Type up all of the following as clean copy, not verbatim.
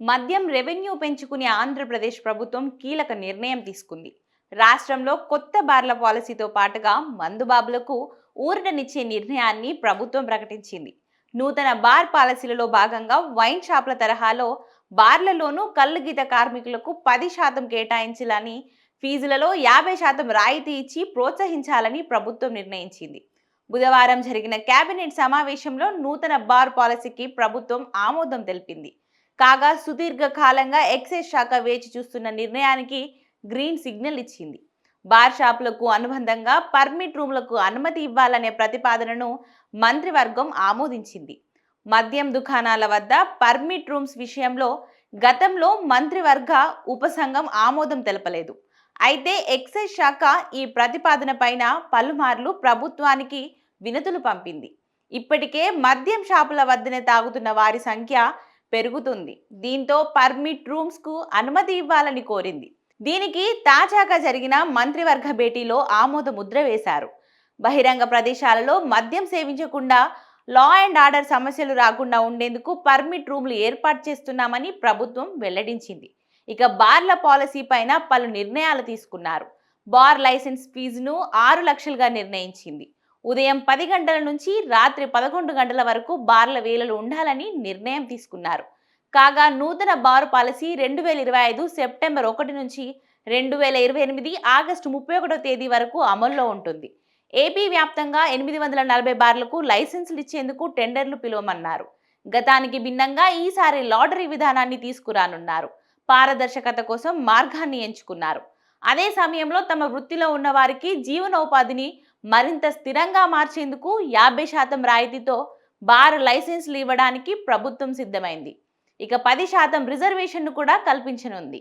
మద్యం రెవెన్యూ పెంచుకునే ఆంధ్రప్రదేశ్ ప్రభుత్వం కీలక నిర్ణయం తీసుకుంది. రాష్ట్రంలో కొత్త బార్ల పాలసీతో పాటుగా మందుబాబులకు ఊరటనిచ్చే నిర్ణయాన్ని ప్రభుత్వం ప్రకటించింది. నూతన బార్ పాలసీలలో భాగంగా వైన్ షాప్ల తరహాలో బార్లలోనూ కళ్ళు గీత కార్మికులకు 10% కేటాయించాలని, ఫీజులలో 50% రాయితీ ఇచ్చి ప్రోత్సహించాలని ప్రభుత్వం నిర్ణయించింది. బుధవారం జరిగిన కేబినెట్ సమావేశంలో నూతన బార్ పాలసీకి ప్రభుత్వం ఆమోదం తెలిపింది. కాగా సుదీర్ఘ కాలంగా ఎక్సైజ్ శాఖ వేచి చూస్తున్న నిర్ణయానికి గ్రీన్ సిగ్నల్ ఇచ్చింది. బార్ షాపులకు అనుబంధంగా పర్మిట్ రూమ్లకు అనుమతి ఇవ్వాలనే ప్రతిపాదనను మంత్రివర్గం ఆమోదించింది. మద్యం దుకాణాల వద్ద పర్మిట్ రూమ్స్ విషయంలో గతంలో మంత్రివర్గ ఉపసంఘం ఆమోదం తెలపలేదు. అయితే ఎక్సైజ్ శాఖ ఈ ప్రతిపాదన పైన పలుమార్లు ప్రభుత్వానికి వినతులు పంపింది. ఇప్పటికే మద్యం షాపుల వద్దనే తాగుతున్న వారి సంఖ్య పెరుగుతుంది. దీంతో పర్మిట్ రూమ్స్ కు అనుమతి ఇవ్వాలని కోరింది. దీనికి తాజాగా జరిగిన మంత్రివర్గ భేటీలో ఆమోద ముద్ర వేశారు. బహిరంగ ప్రదేశాలలో మద్యం సేవించకుండా లా అండ్ ఆర్డర్ సమస్యలు రాకుండా ఉండేందుకు పర్మిట్ రూమ్లు ఏర్పాటు చేస్తున్నామని ప్రభుత్వం వెల్లడించింది. ఇక బార్ల పాలసీ పైన పలు నిర్ణయాలు తీసుకున్నారు. బార్ లైసెన్స్ ఫీజును 6 లక్షలుగా నిర్ణయించింది. ఉదయం 10 గంటల నుంచి రాత్రి 11 గంటల వరకు బార్ల వేళలు ఉండాలని నిర్ణయం తీసుకున్నారు. కాగా నూతన బారు పాలసీ 2025 సెప్టెంబర్ 1 నుంచి 2028 ఆగస్టు 31వ తేదీ వరకు అమల్లో ఉంటుంది. ఏపీ వ్యాప్తంగా 840 బార్లకు లైసెన్సులు ఇచ్చేందుకు టెండర్లు పిలువమన్నారు. గతానికి భిన్నంగా ఈసారి లాటరీ విధానాన్ని తీసుకురానున్నారు. పారదర్శకత కోసం మార్గాన్ని ఎంచుకున్నారు. అదే సమయంలో తమ వృత్తిలో ఉన్న వారికి జీవనోపాధిని మరింత స్థిరంగా మార్చేందుకు 50% రాయితీతో బార్ లైసెన్సులు ఇవ్వడానికి ప్రభుత్వం సిద్ధమైంది. ఇక 10% రిజర్వేషన్ను కూడా కల్పించనుంది.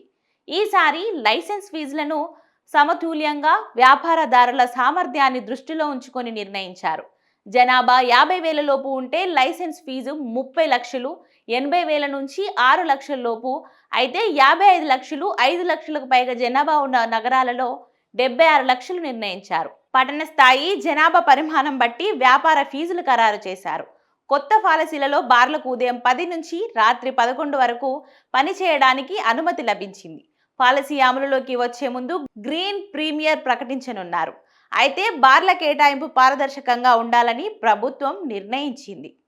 ఈసారి లైసెన్స్ ఫీజులను సమతుల్యంగా వ్యాపారదారుల సామర్థ్యాన్ని దృష్టిలో ఉంచుకొని నిర్ణయించారు. జనాభా 50,000 లోపు ఉంటే లైసెన్స్ ఫీజు 30 లక్షలు, 80,000 నుంచి 6 లక్షల లోపు అయితే 55 లక్షలు, 5 లక్షలకు పైగా జనాభా ఉన్న నగరాలలో 76 లక్షలు నిర్ణయించారు. పట్టణ స్థాయి జనాభా పరిమాణం బట్టి వ్యాపార ఫీజులు ఖరారు చేశారు. కొత్త పాలసీలలో బార్లకు ఉదయం 10 నుంచి రాత్రి 11 వరకు పనిచేయడానికి అనుమతి లభించింది. పాలసీ అమలులోకి వచ్చే ముందు గ్రీన్ ప్రీమియర్ ప్రకటించనున్నారు. అయితే బార్ల కేటాయింపు పారదర్శకంగా ఉండాలని ప్రభుత్వం నిర్ణయించింది.